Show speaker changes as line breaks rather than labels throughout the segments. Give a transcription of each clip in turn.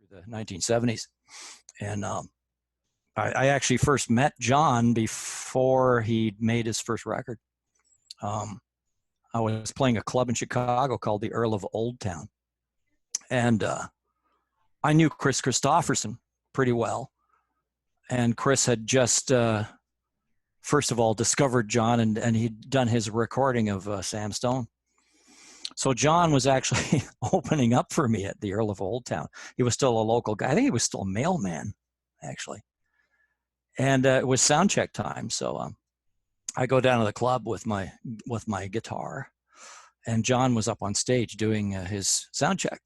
through the 1970s. And I actually first met John before he made his first record. I was playing a club in Chicago called the Earl of Old Town. And I knew Chris Christopherson pretty well. And Chris had just, first of all, discovered John, and he'd done his recording of Sam Stone. So John was actually opening up for me at the Earl of Old Town. He was still a local guy. I think he was still a mailman, actually. And it was sound check time. So I go down to the club with my guitar, and John was up on stage doing his sound check.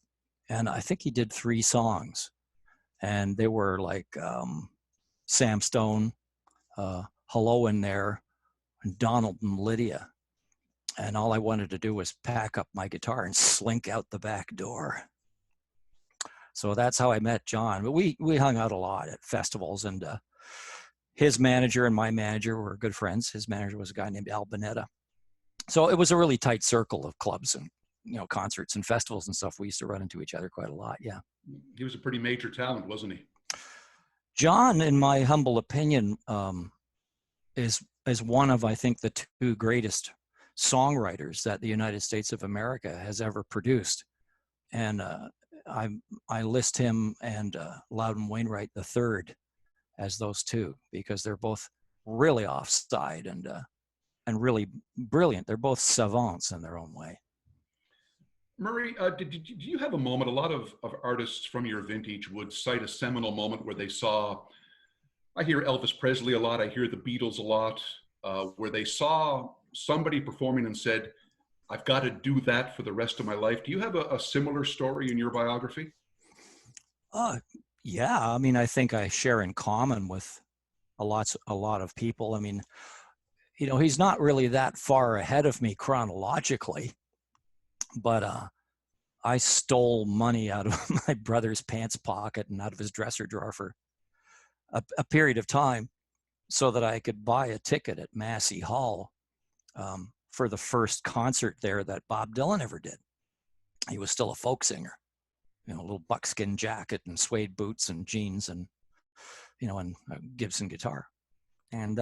And I think he did 3 songs. And they were like Sam Stone, Hello in There, and Donald and Lydia. And all I wanted to do was pack up my guitar and slink out the back door. So that's how I met John. But we hung out a lot at festivals, and his manager and my manager were good friends. His manager was a guy named Al Bonetta. So it was a really tight circle of clubs and, you know, concerts and festivals and stuff. We used to run into each other quite a lot. Yeah.
He was a pretty major talent, wasn't he?
John, in my humble opinion, is one of, I think, the 2 greatest songwriters that the United States of America has ever produced. And I list him and Loudon Wainwright III as those 2, because they're both really offside and really brilliant. They're both savants in their own way.
Murray, did you have a moment? A lot of artists from your vintage would cite a seminal moment where they saw, I hear Elvis Presley a lot, I hear the Beatles a lot, where they saw somebody performing and said, I've got to do that for the rest of my life. Do you have a similar story in your biography?
Yeah, I mean, I think I share in common with a lot of people. I mean, you know, he's not really that far ahead of me chronologically, but I stole money out of my brother's pants pocket and out of his dresser drawer for a period of time so that I could buy a ticket at Massey Hall for the first concert there that Bob Dylan ever did. He was still a folk singer, you know, a little buckskin jacket and suede boots and jeans and, you know, and a Gibson guitar. And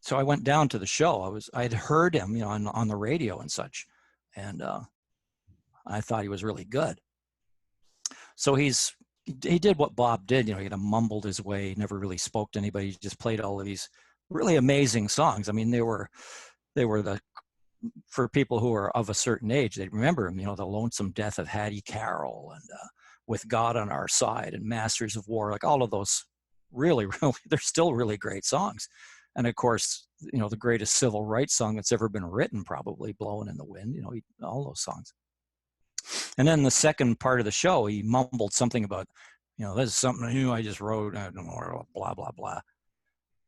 so I went down to the show. I'd heard him, you know, on the radio and such. And I thought he was really good. So he did what Bob did, you know, he kind of mumbled his way, never really spoke to anybody. He just played all of these really amazing songs. I mean, they were for people who are of a certain age, they remember him, you know, The Lonesome Death of Hattie Carroll and With God on Our Side and Masters of War, like all of those really, they're still really great songs. And of course, you know, the greatest civil rights song that's ever been written, probably, Blowing in the Wind, you know, all those songs. And then the second part of the show, he mumbled something about, you know, this is something new I just wrote, I don't know, blah, blah, blah.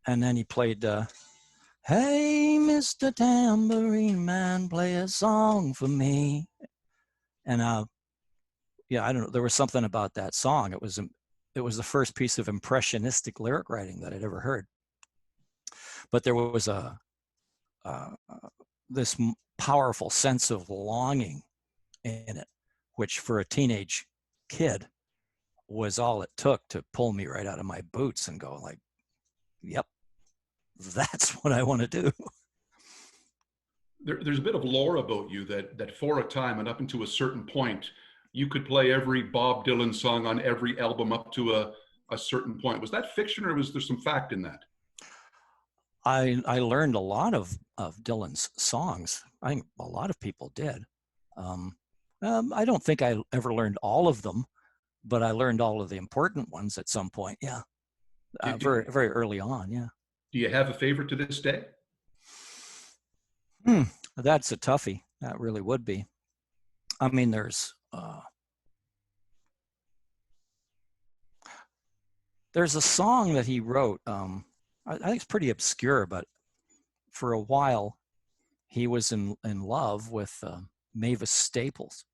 And then he played, hey, Mr. Tambourine Man, play a song for me. And yeah, I don't know, there was something about that song. It was the first piece of impressionistic lyric writing that I'd ever heard. But there was this powerful sense of longing in it, which for a teenage kid was all it took to pull me right out of my boots and go like, yep, that's what I want to do.
There's a bit of lore about you that for a time and up until a certain point, you could play every Bob Dylan song on every album up to a certain point. Was that fiction, or was there some fact in that?
I learned a lot of Dylan's songs. I think a lot of people did. I don't think I ever learned all of them, but I learned all of the important ones at some point. Yeah, very, very early on. Yeah.
Do you have a favorite to this day?
That's a toughie. That really would be. I mean, there's a song that he wrote. I think it's pretty obscure, but for a while he was in love with Mavis Staples,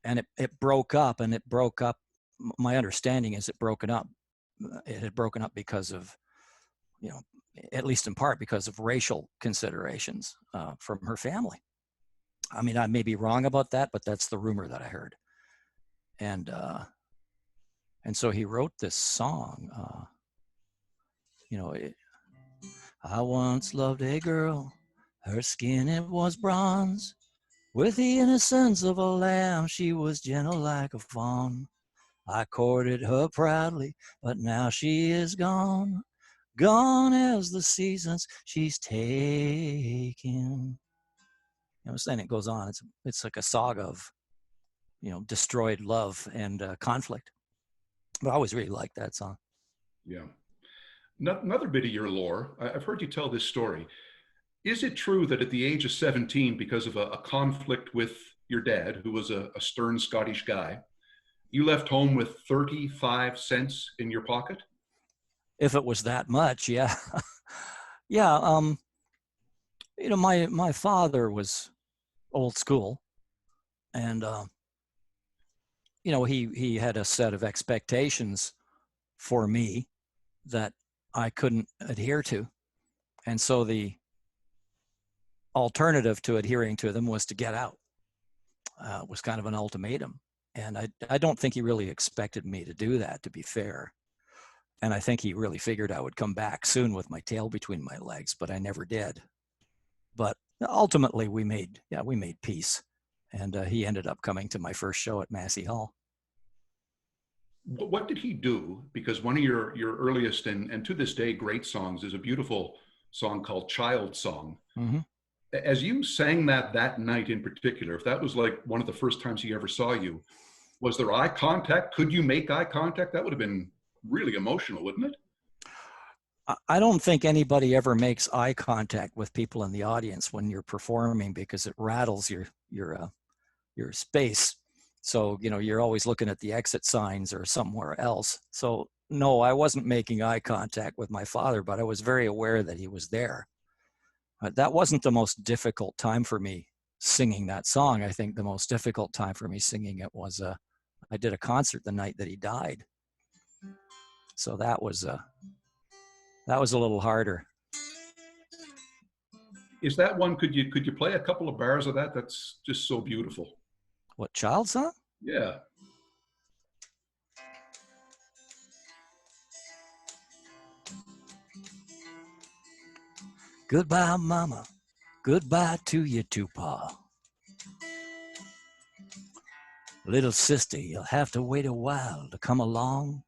and it broke up. And it broke up. My understanding is it had broken up because of, you know, at least in part because of racial considerations from her family. I mean, I may be wrong about that, but that's the rumor that I heard. And so he wrote this song. You know, I once loved a girl, her skin it was bronze. With the innocence of a lamb, she was gentle like a fawn. I courted her proudly, but now she is gone. Gone as the seasons she's taken. You know, then it goes on. It's like a saga of, you know, destroyed love and conflict. But I always really liked that song.
Yeah. Another bit of your lore. I've heard you tell this story. Is it true that at the age of 17, because of a conflict with your dad, who was a stern Scottish guy, you left home with 35 cents in your pocket?
If it was that much, yeah. Yeah. You know, my father was old school, and you know, he had a set of expectations for me that I couldn't adhere to, and so the alternative to adhering to them was to get out. It was kind of an ultimatum, and I don't think he really expected me to do that, to be fair. And I think he really figured I would come back soon with my tail between my legs, but I never did. But ultimately, we made peace, and he ended up coming to my first show at Massey Hall.
What did he do? Because one of your earliest and to this day great songs is a beautiful song called Child Song.
Mm-hmm.
As you sang that night in particular, if that was like one of the first times he ever saw you, was there eye contact? Could you make eye contact? That would have been really emotional, wouldn't it?
I don't think anybody ever makes eye contact with people in the audience when you're performing, because it rattles your space. So, you know, you're always looking at the exit signs or somewhere else. So no, I wasn't making eye contact with my father, but I was very aware that he was there. That wasn't the most difficult time for me singing that song. I think the most difficult time for me singing it was I did a concert the night that he died. So that was a little harder.
Is that one? Could you play a couple of bars of that? That's just so beautiful.
What, Child Song?
Yeah.
Goodbye, Mama. Goodbye to you too, Pa. Little sister, you'll have to wait a while to come along.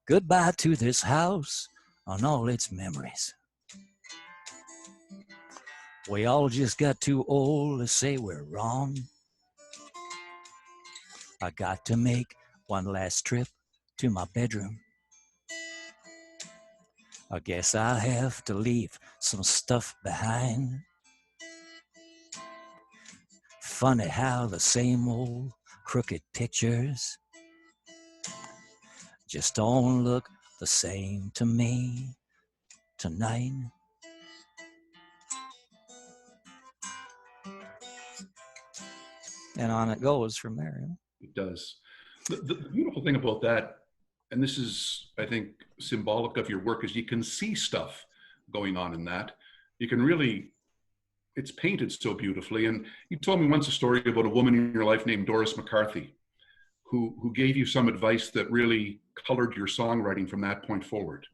Goodbye to this house and all its memories. We all just got too old to say we're wrong. I got to make one last trip to my bedroom. I guess I'll have to leave some stuff behind. Funny how the same old crooked pictures just don't look the same to me tonight. And on it goes from there.
It does. The beautiful thing about that, and this is, I think, symbolic of your work, is you can see stuff going on in that. You can really, it's painted so beautifully. And you told me once a story about a woman in your life named Doris McCarthy, who gave you some advice that really colored your songwriting from that point forward.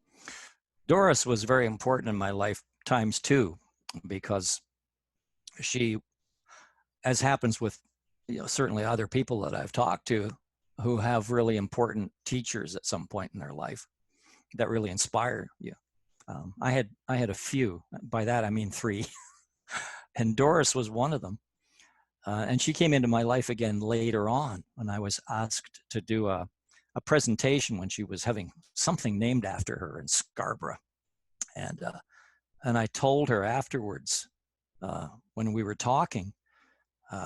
Doris was very important in my life times two, because she, as happens with, you know, certainly other people that I've talked to who have really important teachers at some point in their life that really inspire you. I had a few. By that I mean 3, and Doris was one of them. And she came into my life again later on when I was asked to do a presentation when she was having something named after her in Scarborough, and I told her afterwards when we were talking.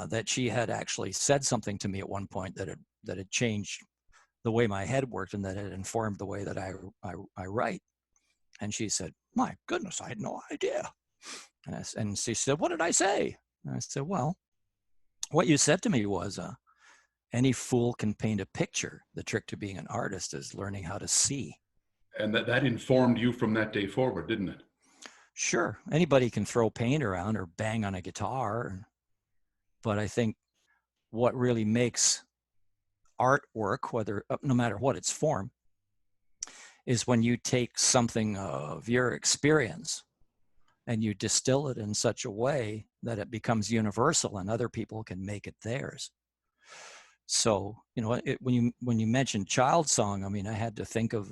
That she had actually said something to me at one point that had changed the way my head worked, and that had informed the way that I write. And she said, "My goodness, I had no idea." And she said, "What did I say?" And I said, "Well, what you said to me was, any fool can paint a picture. The trick to being an artist is learning how to see."
And that informed you from that day forward, didn't it?
Sure, anybody can throw paint around or bang on a guitar. But I think what really makes artwork, whether no matter what its form, is when you take something of your experience and you distill it in such a way that it becomes universal and other people can make it theirs. So, you know, when you mentioned child song, I mean, I had to think of,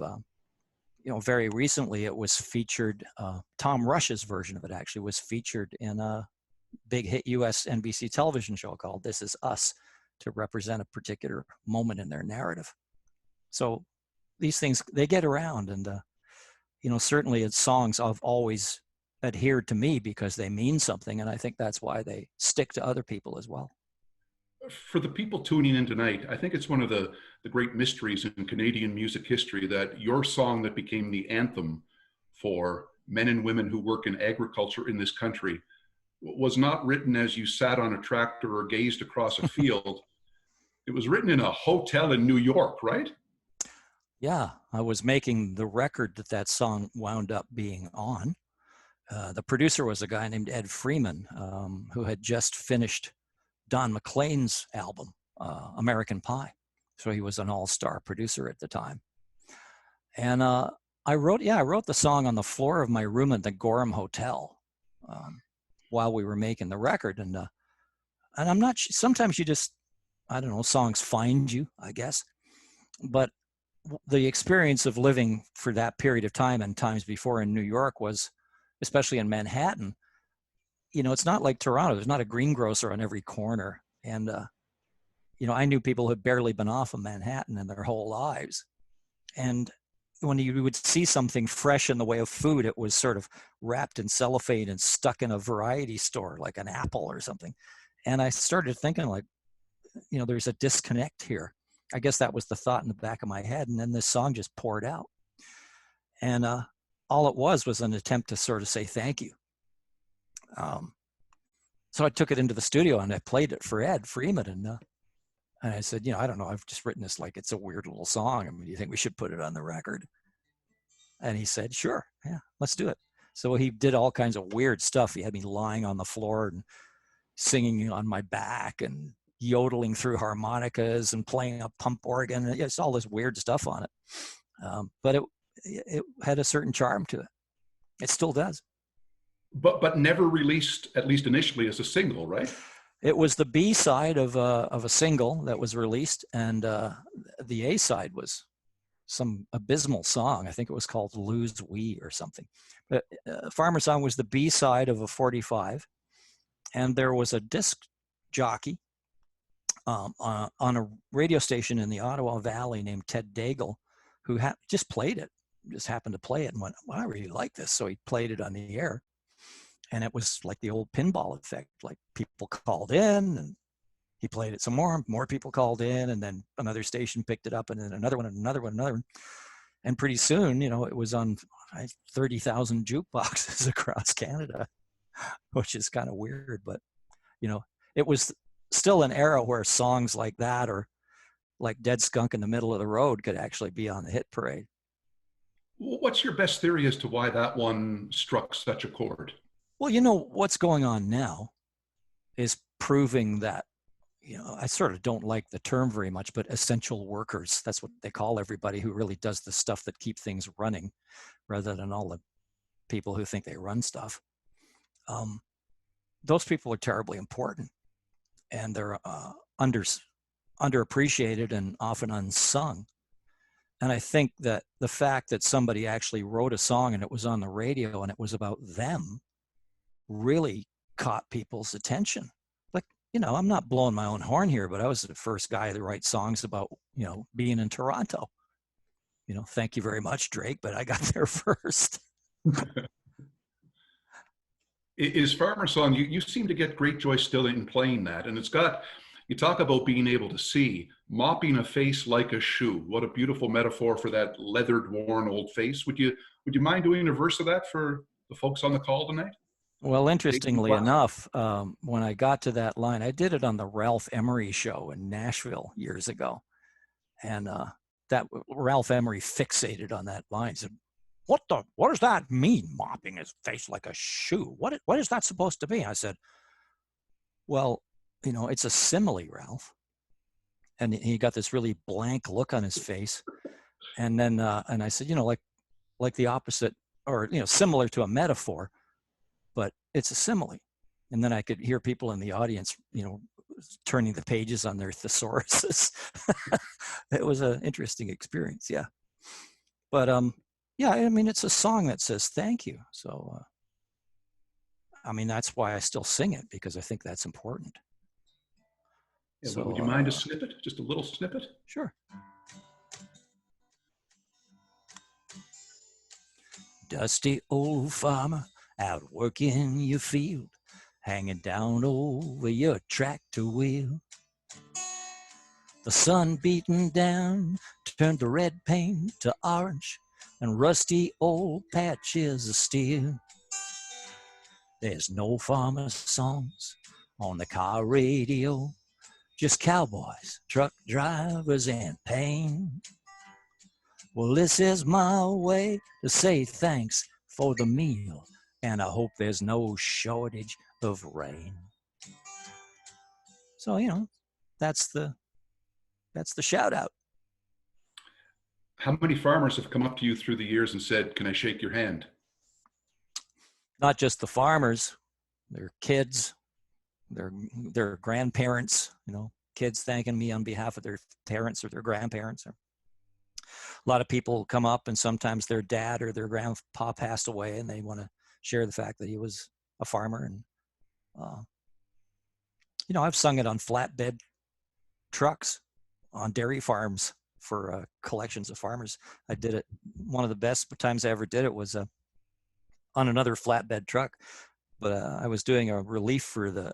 you know, very recently it was featured, Tom Rush's version of it actually was featured in a big hit US NBC television show called This Is Us, to represent a particular moment in their narrative. So these things, they get around, and, you know, certainly it's songs I've always adhered to me because they mean something. And I think that's why they stick to other people as well.
For the people tuning in tonight, I think it's one of the great mysteries in Canadian music history that your song that became the anthem for men and women who work in agriculture in this country was not written as you sat on a tractor or gazed across a field. It was written in a hotel in New York, right?
Yeah, I was making the record that song wound up being on. The producer was a guy named Ed Freeman, who had just finished Don McLean's album, American Pie. So he was an all-star producer at the time. And I wrote the song on the floor of my room at the Gorham Hotel while we were making the record. And I'm not, sometimes you just, I don't know, songs find you, I guess. But the experience of living for that period of time and times before in New York was, especially in Manhattan, you know, it's not like Toronto. There's not a greengrocer on every corner. And, you know, I knew people who had barely been off of Manhattan in their whole lives. And when you would see something fresh in the way of food, it was sort of wrapped in cellophane and stuck in a variety store, like an apple or something. And I started thinking, like, you know, there's a disconnect here. I guess that was the thought in the back of my head. And then this song just poured out. And all it was an attempt to sort of say thank you. So I took it into the studio and I played it for Ed Freeman. And I said, you know, I don't know, I've just written this like it's a weird little song. I mean, do you think we should put it on the record? And he said, sure, yeah, let's do it. So he did all kinds of weird stuff. He had me lying on the floor and singing on my back and yodeling through harmonicas and playing a pump organ. It's all this weird stuff on it. But it had a certain charm to it. It still does.
But never released, at least initially, as a single, right?
It was the B side of a single that was released, and the A side was some abysmal song. I think it was called "Lose We" or something. But Farmer Song was the B side of a 45, and there was a disc jockey on a radio station in the Ottawa Valley named Ted Daigle, who just played it, just happened to play it, and went, well, I really like this, so he played it on the air. And it was like the old pinball effect, like people called in and he played it some more people called in, and then another station picked it up, and then another one, and another one, another one. And pretty soon, you know, it was on 30,000 jukeboxes across Canada, which is kind of weird. But, you know, it was still an era where songs like that, or like Dead Skunk in the Middle of the Road, could actually be on the hit parade.
What's your best theory as to why that one struck such a chord?
Well, you know, what's going on now is proving that, you know, I sort of don't like the term very much, but essential workers, that's what they call everybody who really does the stuff that keep things running, rather than all the people who think they run stuff. Those people are terribly important, and they're underappreciated and often unsung. And I think that the fact that somebody actually wrote a song and it was on the radio and it was about them really caught people's attention. Like, you know, I'm not blowing my own horn here, but I was the first guy to write songs about, you know, being in Toronto. You know, thank you very much, Drake, but I got there first.
Is Farmer Song, you seem to get great joy still in playing that. And it's got, you talk about being able to see, mopping a face like a shoe. What a beautiful metaphor for that leathered, worn old face. Would you mind doing a verse of that for the folks on the call tonight?
Well, interestingly enough, when I got to that line, I did it on the Ralph Emery show in Nashville years ago. And that Ralph Emery fixated on that line. He said, what does that mean, mopping his face like a shoe? What is that supposed to be? I said, well, it's a simile, Ralph. And he got this really blank look on his face. And then, and I said, like the opposite, or, similar to a metaphor, but it's a simile. And then I could hear people in the audience, turning the pages on their thesauruses. It was an interesting experience. Yeah. But, it's a song that says thank you. So, that's why I still sing it, because I think that's important.
Yeah, so, would you mind a snippet? Just a little snippet?
Sure. Dusty old farmer out working your field, hanging down over your tractor wheel. The sun beating down turned the red paint to orange and rusty old patches of steel. There's no farmer songs on the car radio, just cowboys, truck drivers, and pain. Well, this is my way to say thanks for the meal, and I hope there's no shortage of rain. So, that's the shout out.
How many farmers have come up to you through the years and said, "Can I shake your hand?"
Not just the farmers, their kids, their grandparents, kids thanking me on behalf of their parents or their grandparents. A lot of people come up, and sometimes their dad or their grandpa passed away, and they want to share the fact that he was a farmer. And, I've sung it on flatbed trucks, on dairy farms for collections of farmers. I did it. One of the best times I ever did it was on another flatbed truck. But I was doing a relief for the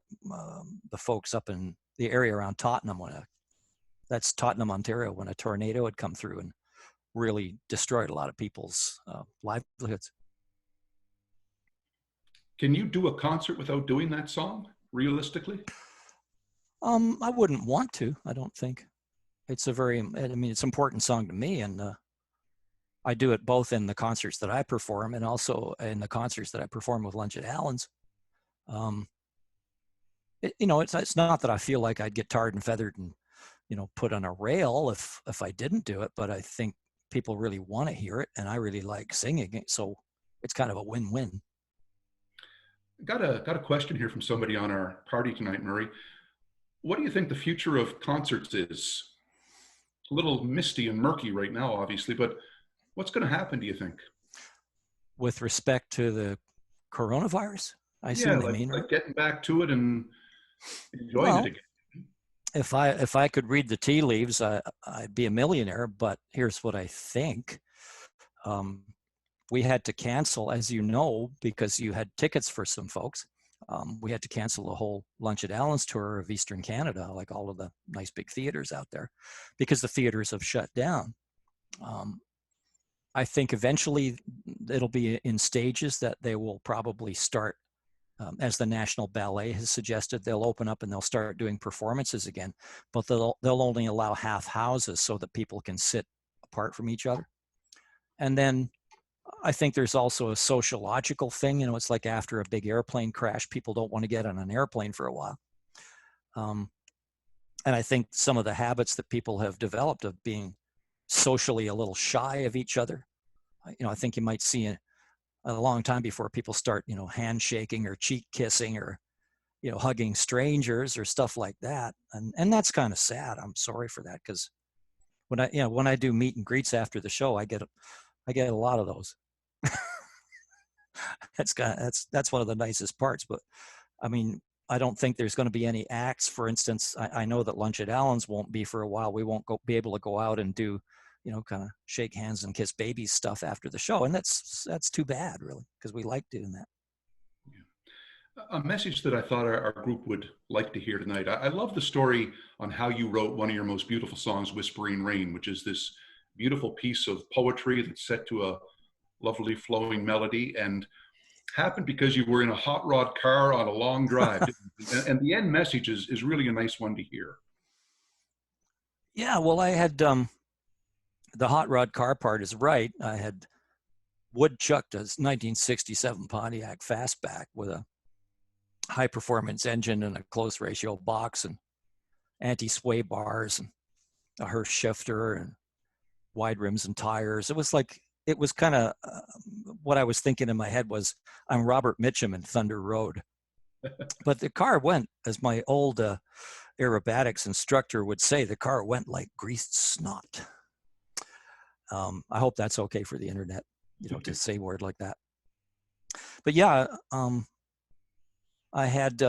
folks up in the area around Tottenham. That's Tottenham, Ontario, when a tornado had come through and really destroyed a lot of people's livelihoods.
Can you do a concert without doing that song, realistically?
I wouldn't want to, I don't think. It's it's an important song to me, and I do it both in the concerts that I perform and also in the concerts that I perform with Lunch at Allen's. It's not that I feel like I'd get tarred and feathered and, put on a rail if I didn't do it, but I think people really want to hear it, and I really like singing it, so it's kind of a win-win.
Got a question here from somebody on our party tonight, Murray. What do you think the future of concerts is? It's a little misty and murky right now, obviously, but what's going to happen, do you think?
With respect to the coronavirus, I assume they mean, right?
Like getting back to it and enjoying it again.
If I could read the tea leaves, I'd be a millionaire. But here's what I think: we had to cancel, as you know, because you had tickets for some folks. We had to cancel the whole Lunch at Allen's tour of Eastern Canada, like all of the nice big theaters out there, because the theaters have shut down. I think eventually it'll be in stages that they will probably start, as the National Ballet has suggested, they'll open up and they'll start doing performances again, but they'll only allow half houses so that people can sit apart from each other. And then I think there's also a sociological thing. It's like after a big airplane crash, people don't want to get on an airplane for a while. And I think some of the habits that people have developed of being socially a little shy of each other, I think you might see a long time before people start, handshaking or cheek kissing or, hugging strangers or stuff like that. And that's kind of sad. I'm sorry for that, because when I do meet and greets after the show, I get a lot of those. That's one of the nicest parts. But I don't think there's going to be any acts. For instance, I know that Lunch at Allen's won't be for a while. We won't be able to go out and do, kind of shake hands and kiss babies stuff after the show. And that's too bad, really, because we like doing that.
Yeah. A message that I thought our group would like to hear tonight. I love the story on how you wrote one of your most beautiful songs, Whispering Rain, which is this beautiful piece of poetry that's set to a lovely flowing melody, and happened because you were in a hot rod car on a long drive. And the end message is really a nice one to hear.
Yeah, well, I had the hot rod car part is right. I had woodchucked a 1967 Pontiac Fastback with a high performance engine and a close ratio box and anti-sway bars and a Hirsch shifter and wide rims and tires. It was kind of what I was thinking in my head was, I'm Robert Mitchum in Thunder Road. But the car went, as my old aerobatics instructor would say, the car went like greased snot. I hope that's okay for the internet, to say a word like that. But yeah, I had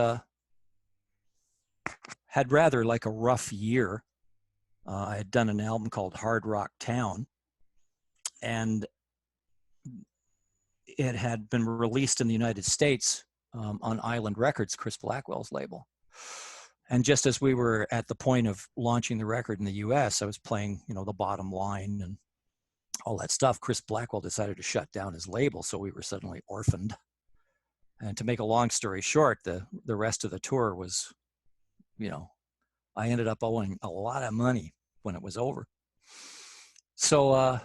rather like a rough year. I had done an album called Hard Rock Town, and it had been released in the United States on Island Records, Chris Blackwell's label. And just as we were at the point of launching the record in the US, I was playing, the bottom line and all that stuff. Chris Blackwell decided to shut down his label, so we were suddenly orphaned. And to make a long story short, the rest of the tour was, I ended up owing a lot of money when it was over. So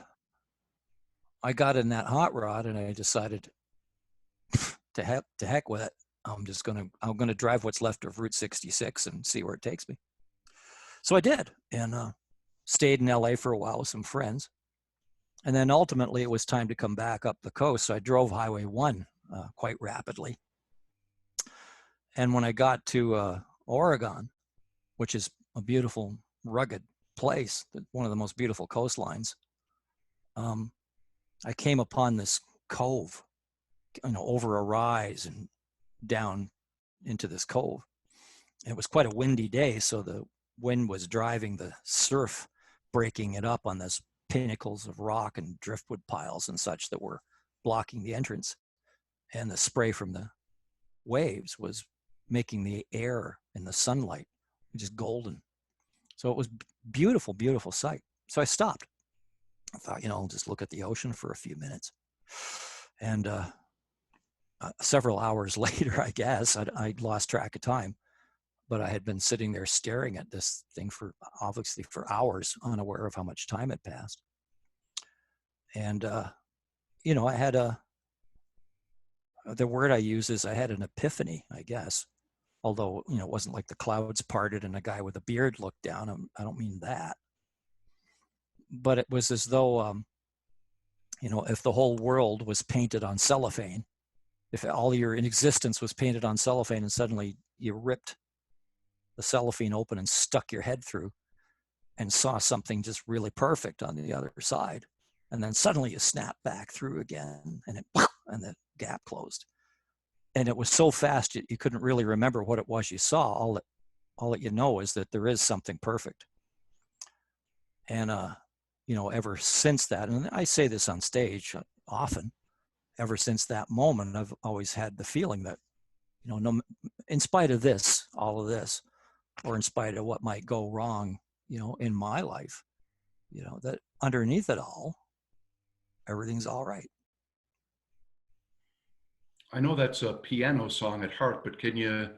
I got in that hot rod and I decided to heck with it. I'm gonna drive what's left of Route 66 and see where it takes me. So I did, and stayed in LA for a while with some friends. And then ultimately it was time to come back up the coast. So I drove Highway 1 quite rapidly. And when I got to Oregon, which is a beautiful, rugged place, one of the most beautiful coastlines, I came upon this cove, over a rise and down into this cove. It was quite a windy day, so the wind was driving the surf, breaking it up on this pinnacles of rock and driftwood piles and such that were blocking the entrance. And the spray from the waves was making the air and the sunlight just golden. So it was beautiful, beautiful sight. So I stopped. I thought, I'll just look at the ocean for a few minutes. And several hours later, I guess, I'd lost track of time, but I had been sitting there staring at this thing obviously for hours, unaware of how much time had passed. And, I had the word I use is I had an epiphany, I guess. Although, it wasn't like the clouds parted and a guy with a beard looked down. I don't mean that. But it was as though, if the whole world was painted on cellophane, if all your existence was painted on cellophane and suddenly you ripped the cellophane open and stuck your head through and saw something just really perfect on the other side. And then suddenly you snap back through again and and the gap closed. And it was so fast you couldn't really remember what it was you saw. All that you know is that there is something perfect. And ever since that, and I say this on stage often, ever since that moment, I've always had the feeling that, in spite of all of this, or in spite of what might go wrong, in my life, that underneath it all, everything's all right.
I know that's a piano song at heart, but can you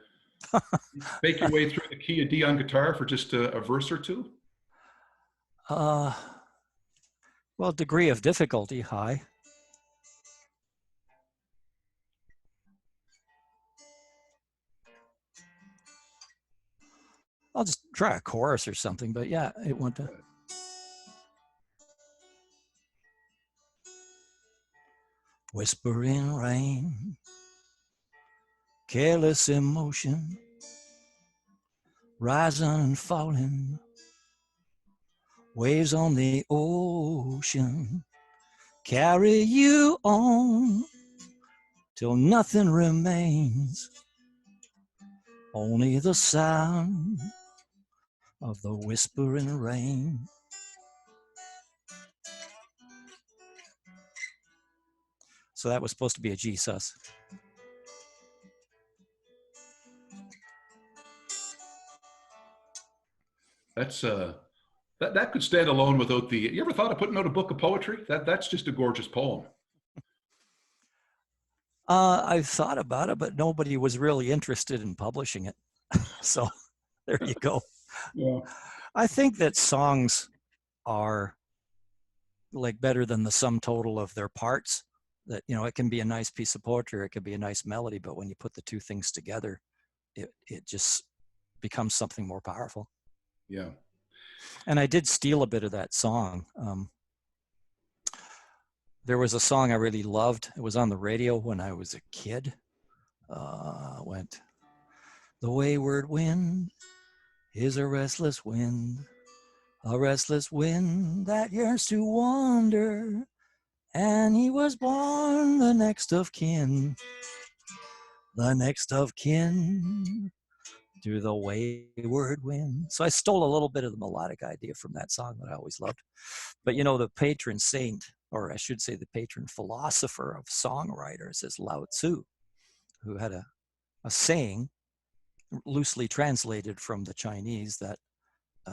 make your way through the key of D on guitar for just a verse or two?
Well, degree of difficulty, high. I'll just try a chorus or something, but yeah, it went to. Whispering rain, careless emotion, rising and falling, waves on the ocean, carry you on till nothing remains, only the sound of the whispering rain. So that was supposed to be a G sus.
That's that could stand alone without the. You ever thought of putting out a book of poetry? That's just a gorgeous poem.
I've thought about it, but nobody was really interested in publishing it. So there you go.
Yeah.
I think that songs are like better than the sum total of their parts. That, it can be a nice piece of poetry, or it can be a nice melody, but when you put the two things together, it just becomes something more powerful.
Yeah.
And I did steal a bit of that song. There was a song I really loved. It was on the radio when I was a kid. Went, the wayward wind is a restless wind that yearns to wander, and he was born the next of kin to the wayward wind. So I stole a little bit of the melodic idea from that song that I always loved. But you know, the patron saint, or I should say the patron philosopher of songwriters, is Lao Tzu, who had a saying, loosely translated from the Chinese, that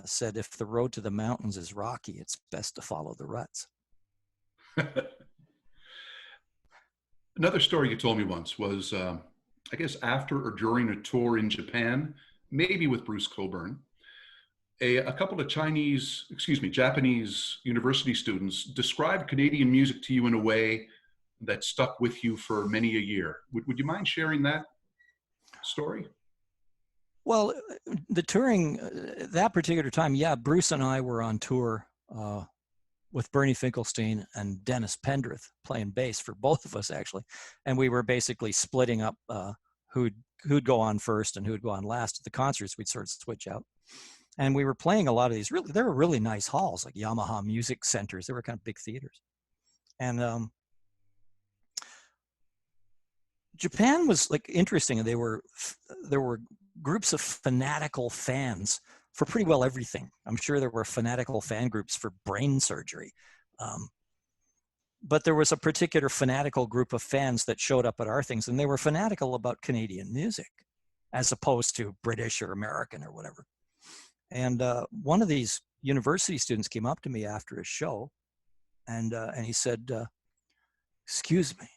said, if the road to the mountains is rocky, it's best to follow the ruts.
Another story you told me once was, I guess after or during a tour in Japan, maybe with Bruce Cockburn, a couple of Japanese university students described Canadian music to you in a way that stuck with you for many a year. Would you mind sharing that story?
Well, the touring, that particular time, yeah, Bruce and I were on tour with Bernie Finkelstein and Dennis Pendrith playing bass for both of us, actually. And we were basically splitting up who'd go on first and who'd go on last. At the concerts, we'd sort of switch out. And we were playing a lot of these, they were really nice halls, like Yamaha Music Centers. They were kind of big theaters. And Japan was like interesting. There were groups of fanatical fans for pretty well everything. I'm sure there were fanatical fan groups for brain surgery. But there was a particular fanatical group of fans that showed up at our things, and they were fanatical about Canadian music as opposed to British or American or whatever. And one of these university students came up to me after a show, and he said, excuse me,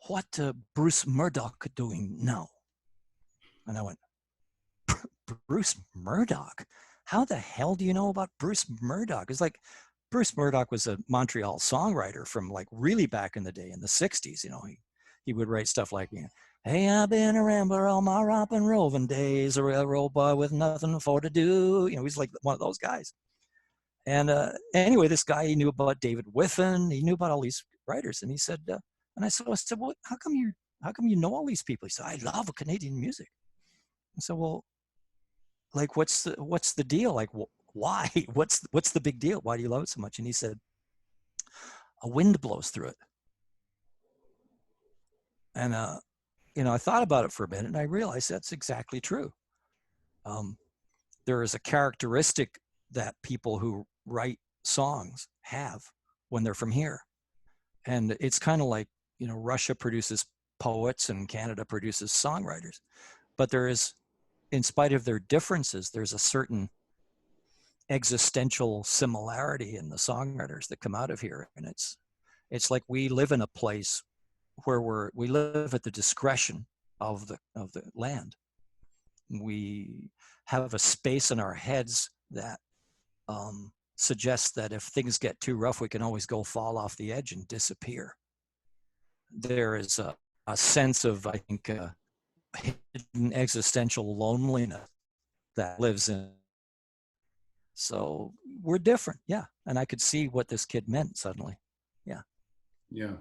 what Bruce Murdoch doing now? And I went, Bruce Murdoch? How the hell do you know about Bruce Murdoch? It's like, Bruce Murdoch was a Montreal songwriter from like really back in the day, in the 60s. You know, he would write stuff like, hey, I've been a rambler all my romping roving days, a railroad boy with nothing for to do. You know, he's like one of those guys. And anyway, this guy, he knew about David Whiffen. He knew about all these writers. And he said, and I said, well, how come you know all these people? He said, I love Canadian music. I said, well, like, what's the deal? Like, why? What's the big deal? Why do you love it so much? And he said, a wind blows through it. And, you know, I thought about it for a minute, and I realized that's exactly true. There is a characteristic that people who write songs have when they're from here. And it's kind of like, you know, Russia produces poets and Canada produces songwriters. But there is, in spite of their differences, there's a certain existential similarity in the songwriters that come out of here. And it's like we live in a place where we live at the discretion of the land. We have a space in our heads that suggests that if things get too rough, we can always go fall off the edge and disappear. There is a sense of, I think, hidden existential loneliness that lives in. So we're different, yeah. And I could see what this kid meant suddenly, yeah.
Yeah.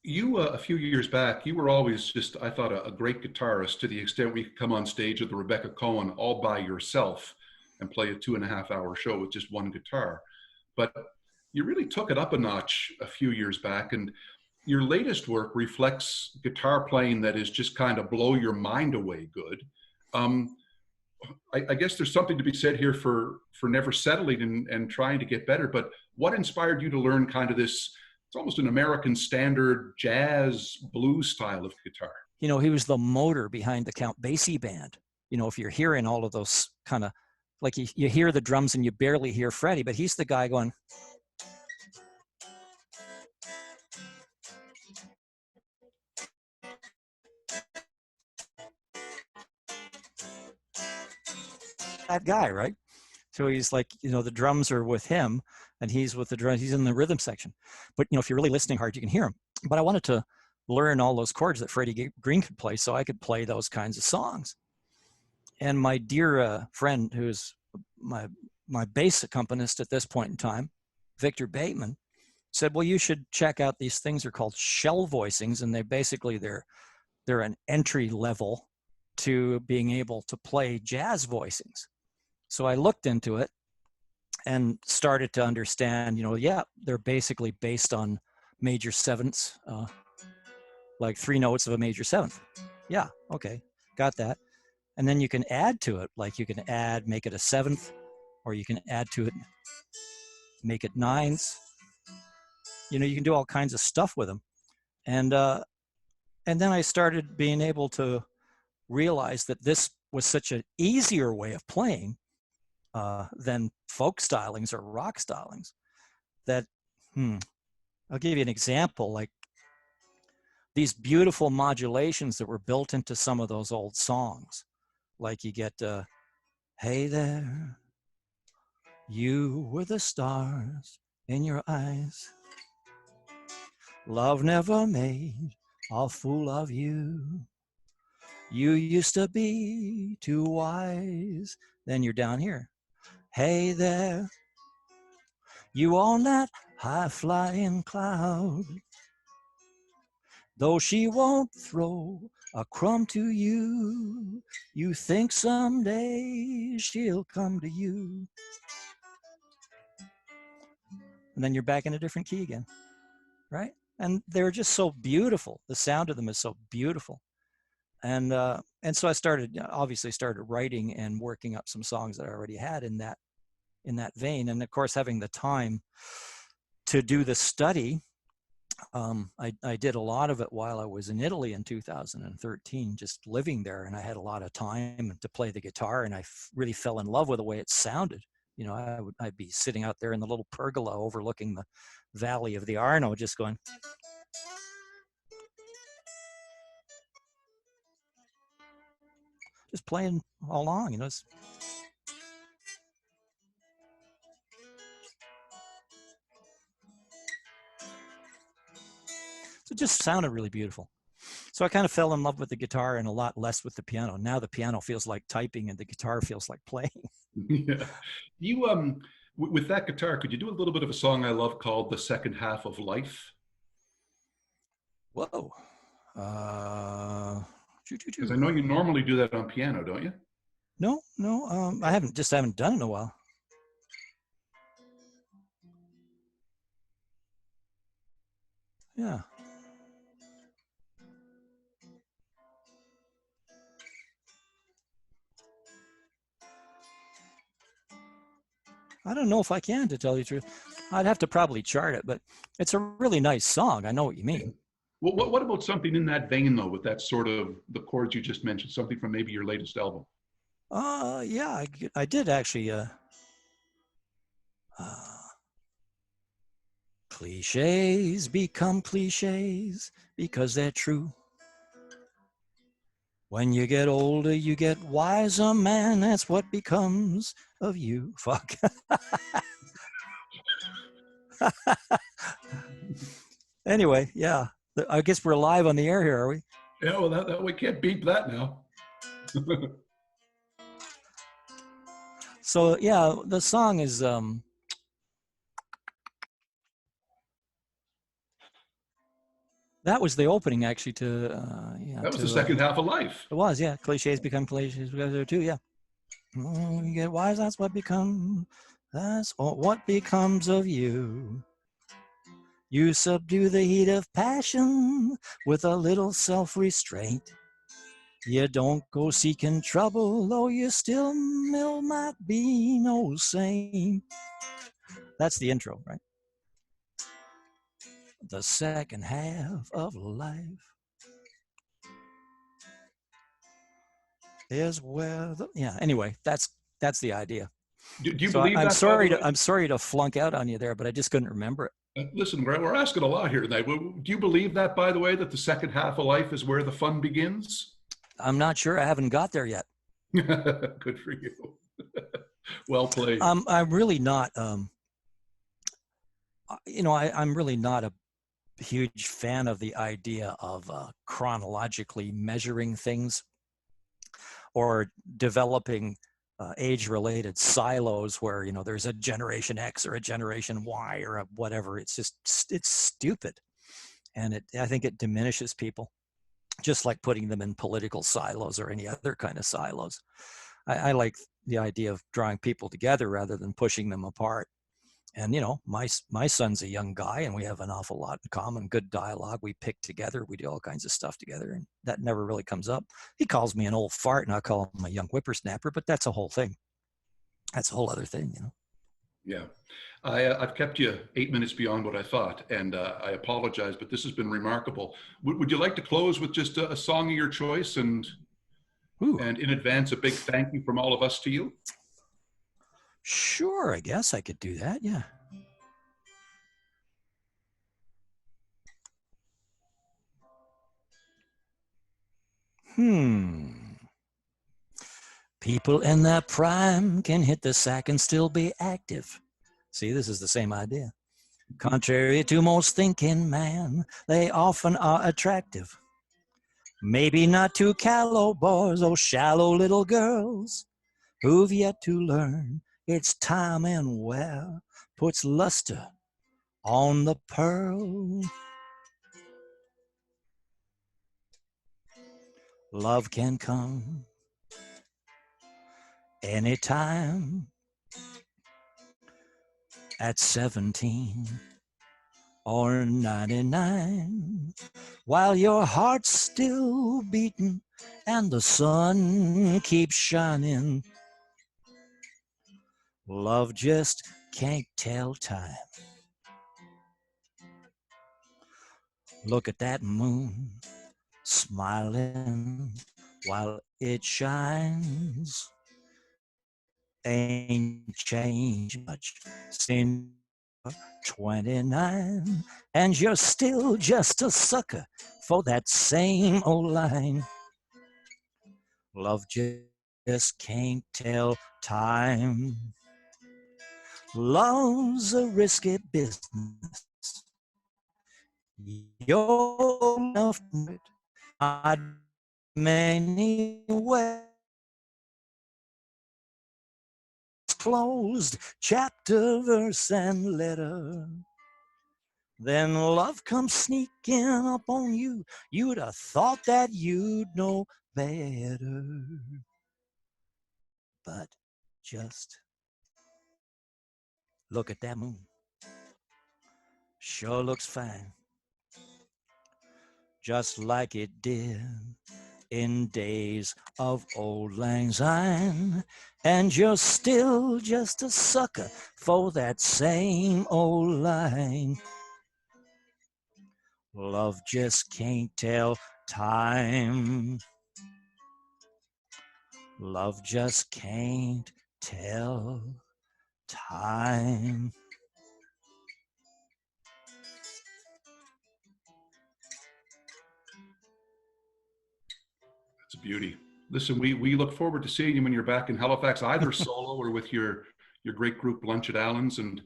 You, a few years back, you were always just, I thought, a great guitarist, to the extent we could come on stage with the Rebecca Cohen all by yourself and play a 2.5-hour show with just one guitar. But you really took it up a notch a few years back, and your latest work reflects guitar playing that is just kind of blow your mind away good. I guess there's something to be said here for never settling and trying to get better, but what inspired you to learn kind of this, it's almost an American standard jazz blues style of guitar?
You know, he was the motor behind the Count Basie band. You know, if you're hearing all of those kind of, like you hear the drums and you barely hear Freddie, but he's the guy going. That guy, right? So he's like, you know, the drums are with him and he's with the drums, he's in the rhythm section. But, you know, if you're really listening hard, you can hear him. But I wanted to learn all those chords that Freddie Green could play so I could play those kinds of songs. And my dear friend, who's my bass accompanist at this point in time, Victor Bateman, said, well, you should check out these things. They're called shell voicings, and they're an entry level to being able to play jazz voicings. So I looked into it and started to understand, yeah, they're basically based on major sevenths, like 3 notes of a major seventh. Yeah, okay, got that. And then you can add to it, like you can make it a seventh, or you can add to it, make it nines. You can do all kinds of stuff with them. And then I started being able to realize that this was such an easier way of playing than folk stylings or rock stylings. That, I'll give you an example, like these beautiful modulations that were built into some of those old songs. Like you get, hey there, you were the stars in your eyes. Love never made a fool of you. You used to be too wise. Then you're down here. Hey there, you on that high-flying cloud. Though she won't throw a crumb to you, you think someday she'll come to you. And then you're back in a different key again, right? And they're just so beautiful. The sound of them is so beautiful. And so I obviously started writing and working up some songs that I already had in that vein. And of course, having the time to do the study, I did a lot of it while I was in Italy in 2013, just living there. And I had a lot of time to play the guitar, and I really fell in love with the way it sounded. I'd be sitting out there in the little pergola overlooking the valley of the Arno, just going. Just playing along, So it just sounded really beautiful. So I kind of fell in love with the guitar and a lot less with the piano. Now the piano feels like typing and the guitar feels like playing.
Yeah. You, with that guitar, could you do a little bit of a song I love called The Second Half of Life?
Whoa.
Because I know you normally do that on piano, don't you?
No. I haven't done it in a while. Yeah. I don't know if I can, to tell you the truth. I'd have to probably chart it, but it's a really nice song. I know what you mean.
Yeah. Well, what about something in that vein, though, with that sort of the chords you just mentioned, something from maybe your latest album?
Yeah, I did actually. Cliches become cliches because they're true. When you get older, you get wiser, man. That's what becomes of you. Fuck. Anyway, yeah. I guess we're live on the air here, are we?
Yeah, well, that we can't beat that now.
So, yeah, the song is... that was the opening, actually, to...
that was the second half of life.
It was, yeah. Cliches become cliches because they're true, yeah. You get wise, that's what becomes... That's what becomes of you. You subdue the heat of passion with a little self-restraint. You don't go seeking trouble, though you still might be no saint. That's the intro, right? The second half of life is where the... Yeah, anyway, that's the idea.
Do you believe that?
I'm sorry to flunk out on you there, but I just couldn't remember it.
Listen, we're asking a lot here tonight. Do you believe that, by the way, that the second half of life is where the fun begins?
I'm not sure. I haven't got there yet.
Good for you. Well played.
I'm really not, I'm really not a huge fan of the idea of chronologically measuring things or developing age-related silos where, you know, there's a generation X or a generation Y or a whatever. It's just, it's stupid. And I think it diminishes people, just like putting them in political silos or any other kind of silos. I like the idea of drawing people together rather than pushing them apart. And, you know, my son's a young guy and we have an awful lot in common, good dialogue. We pick together, we do all kinds of stuff together, and that never really comes up. He calls me an old fart and I call him a young whippersnapper, but that's a whole thing. That's a whole other thing, you know.
Yeah. I've kept you 8 minutes beyond what I thought, and I apologize, but this has been remarkable. Would you like to close with just a song of your choice, and in advance, a big thank you from all of us to you?
Sure, I guess I could do that, yeah. People in their prime can hit the sack and still be active. See, this is the same idea. Contrary to most thinking man, they often are attractive. Maybe not to callow boys or shallow little girls who've yet to learn its time and wear puts luster on the pearl. Love can come anytime at 17 or 99, while your heart's still beating and the sun keeps shining. Love just can't tell time. Look at that moon smiling while it shines. Ain't changed much since 29, and you're still just a sucker for that same old line. Love just can't tell time. Love's a risky business. You're old enough for it. Not many ways. Closed chapter, verse, and letter. Then love comes sneaking up on you. You'd have thought that you'd know better. But just look at that moon. Sure looks fine. Just like it did in days of old lang syne, and you're still just a sucker for that same old line. Love just can't tell time. Love just can't tell time.
It's a beauty. Listen, we look forward to seeing you when you're back in Halifax, either solo or with your great group Lunch at Allen's. And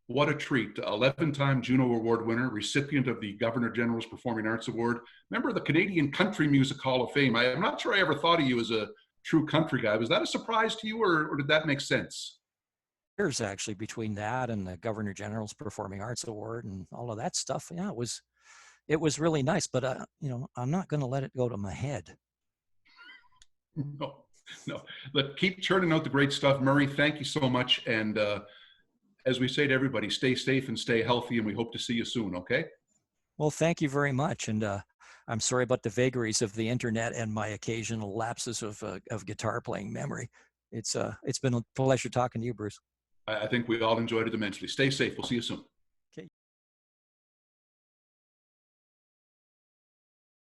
what a treat. 11-time Juno Award winner, recipient of the Governor General's Performing Arts Award, member of the Canadian Country Music Hall of Fame. I'm not sure I ever thought of you as a true country guy. Was that a surprise to you, or did that make sense?
Years actually between that and the Governor General's Performing Arts Award and all of that stuff. Yeah, it was really nice, but you know, I'm not going to let it go to my head.
No. But keep churning out the great stuff, Murray. Thank you so much. And as we say to everybody, stay safe and stay healthy, and we hope to see you soon, okay?
Well, thank you very much. And I'm sorry about the vagaries of the internet and my occasional lapses of guitar playing memory. It's been a pleasure talking to you, Bruce.
I think we all enjoyed it immensely. Stay safe. We'll see you soon.